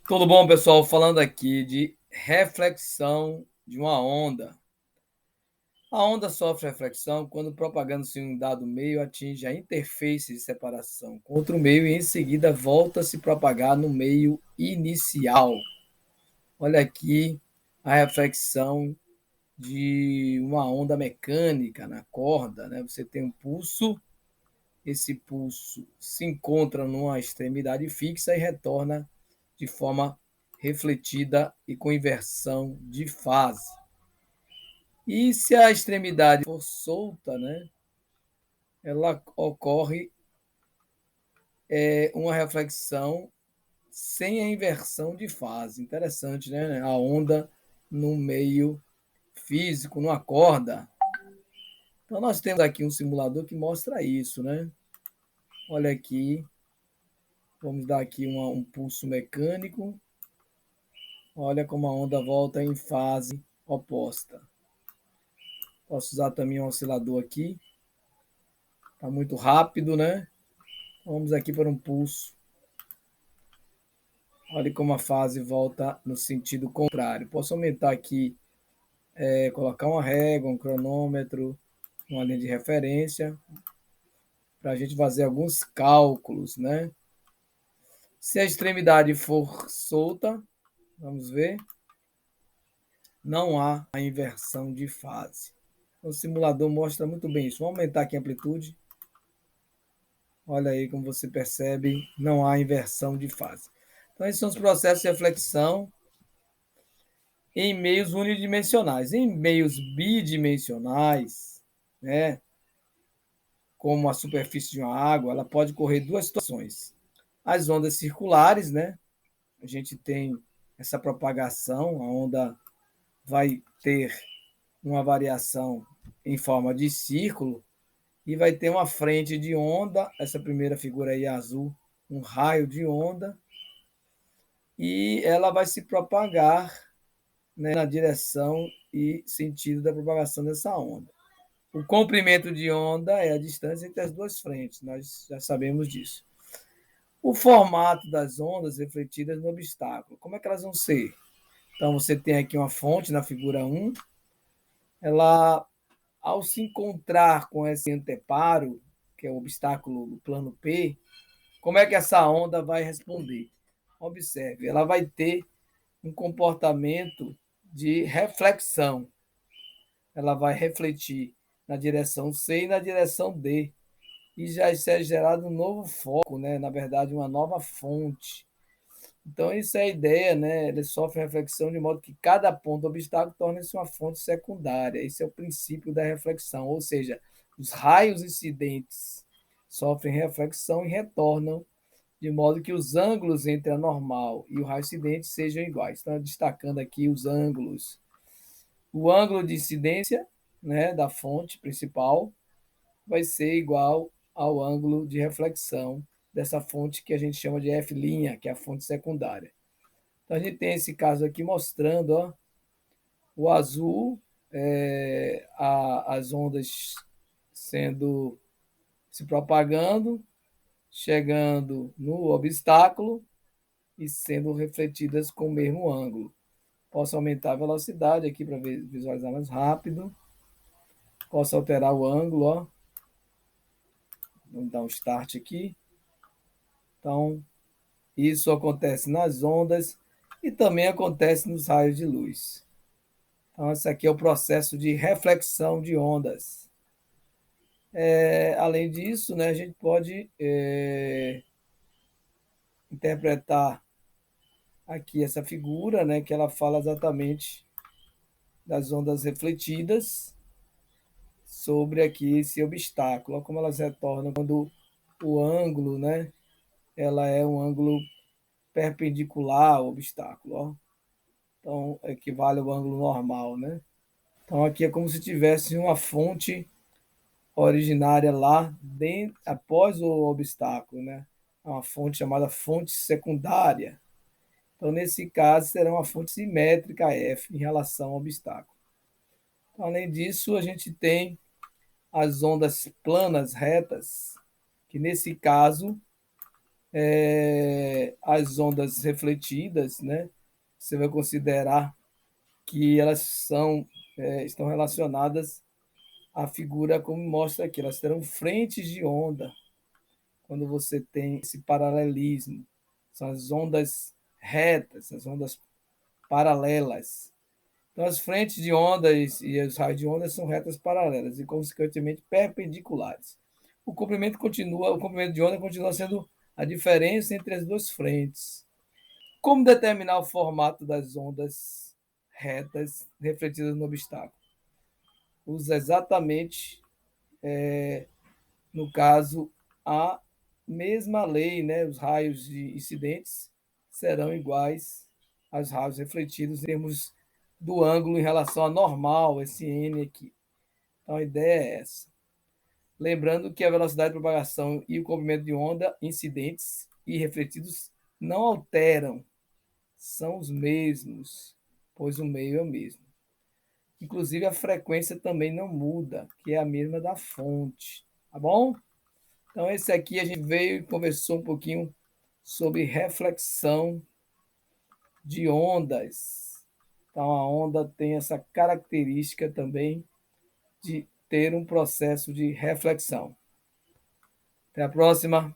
Tudo bom, pessoal? Falando aqui de reflexão de uma onda. A onda sofre reflexão quando propagando-se em um dado meio atinge a interface de separação com outro meio e em seguida volta a se propagar no meio inicial. Olha aqui a reflexão de uma onda mecânica na corda, né? Você tem um pulso, esse pulso se encontra numa extremidade fixa e retorna de forma refletida e com inversão de fase. E se a extremidade for solta, né, ela ocorre uma reflexão sem a inversão de fase. Interessante, né? A onda no meio físico, numa corda. Então nós temos aqui um simulador que mostra isso, né? Olha aqui, vamos dar aqui um pulso mecânico. Olha como a onda volta em fase oposta. Posso usar também um oscilador aqui. Está muito rápido, né? Vamos aqui para um pulso. Olha como a fase volta no sentido contrário. Posso aumentar aqui, colocar uma régua, um cronômetro, uma linha de referência, para a gente fazer alguns cálculos, né? Se a extremidade for solta, vamos ver, não há a inversão de fase. O simulador mostra muito bem isso. Vamos aumentar aqui a amplitude. Olha aí como você percebe, não há inversão de fase. Então, esses são os processos de reflexão em meios unidimensionais. Em meios bidimensionais, né, como a superfície de uma água, ela pode correr duas situações. As ondas circulares, né, a gente tem essa propagação, a onda vai ter uma variação em forma de círculo e vai ter uma frente de onda, essa primeira figura aí azul, um raio de onda, e ela vai se propagar, né, na direção e sentido da propagação dessa onda. O comprimento de onda é a distância entre as duas frentes, nós já sabemos disso. O formato das ondas refletidas no obstáculo, como é que elas vão ser? Então, você tem aqui uma fonte na figura 1, ela, ao se encontrar com esse anteparo, que é o obstáculo do plano P, como é que essa onda vai responder? Observe, ela vai ter um comportamento de reflexão. Ela vai refletir na direção C e na direção D. E já será gerado um novo foco, né? Na verdade, uma nova fonte. Então, isso é a ideia, né? Ele sofre reflexão de modo que cada ponto do obstáculo torne-se uma fonte secundária. Esse é o princípio da reflexão, ou seja, os raios incidentes sofrem reflexão e retornam de modo que os ângulos entre a normal e o raio incidente sejam iguais. Então, destacando aqui os ângulos. O ângulo de incidência, né, da fonte principal vai ser igual ao ângulo de reflexão dessa fonte que a gente chama de F', que é a fonte secundária. Então, a gente tem esse caso aqui mostrando, ó, o azul, as ondas sendo se propagando, chegando no obstáculo e sendo refletidas com o mesmo ângulo. Posso aumentar a velocidade aqui para visualizar mais rápido. Posso alterar o ângulo, ó. Vamos dar um start aqui. Então, isso acontece nas ondas e também acontece nos raios de luz. Então, esse aqui é o processo de reflexão de ondas. Além disso, né, a gente pode interpretar aqui essa figura, né, que ela fala exatamente das ondas refletidas sobre aqui esse obstáculo. Olha como elas retornam quando o ângulo, né, ela é um ângulo perpendicular ao obstáculo. Ó. Então, equivale ao ângulo normal, né? Então, aqui é como se tivesse uma fonte originária lá dentro, após o obstáculo, né? É uma fonte chamada fonte secundária. Então, nesse caso, será uma fonte simétrica F em relação ao obstáculo. Então, além disso, a gente tem as ondas planas retas, que nesse caso as ondas refletidas, né? Você vai considerar que elas estão relacionadas à figura como mostra aqui. Elas terão frentes de onda quando você tem esse paralelismo. São as ondas retas, as ondas paralelas. Então, as frentes de ondas e os raios de ondas são retas paralelas e, consequentemente, perpendiculares. O comprimento de onda continua sendo a diferença entre as duas frentes. Como determinar o formato das ondas retas refletidas no obstáculo? Usa exatamente, no caso, a mesma lei, né? Os raios de incidentes serão iguais aos raios refletidos em termos do ângulo em relação à normal, esse n aqui. Então, a ideia é essa. Lembrando que a velocidade de propagação e o comprimento de onda, incidentes e refletidos, não alteram, são os mesmos, pois o meio é o mesmo. Inclusive, a frequência também não muda, que é a mesma da fonte. Tá bom? Então, esse aqui a gente veio e conversou um pouquinho sobre reflexão de ondas. Então, a onda tem essa característica também de ter um processo de reflexão. Até a próxima.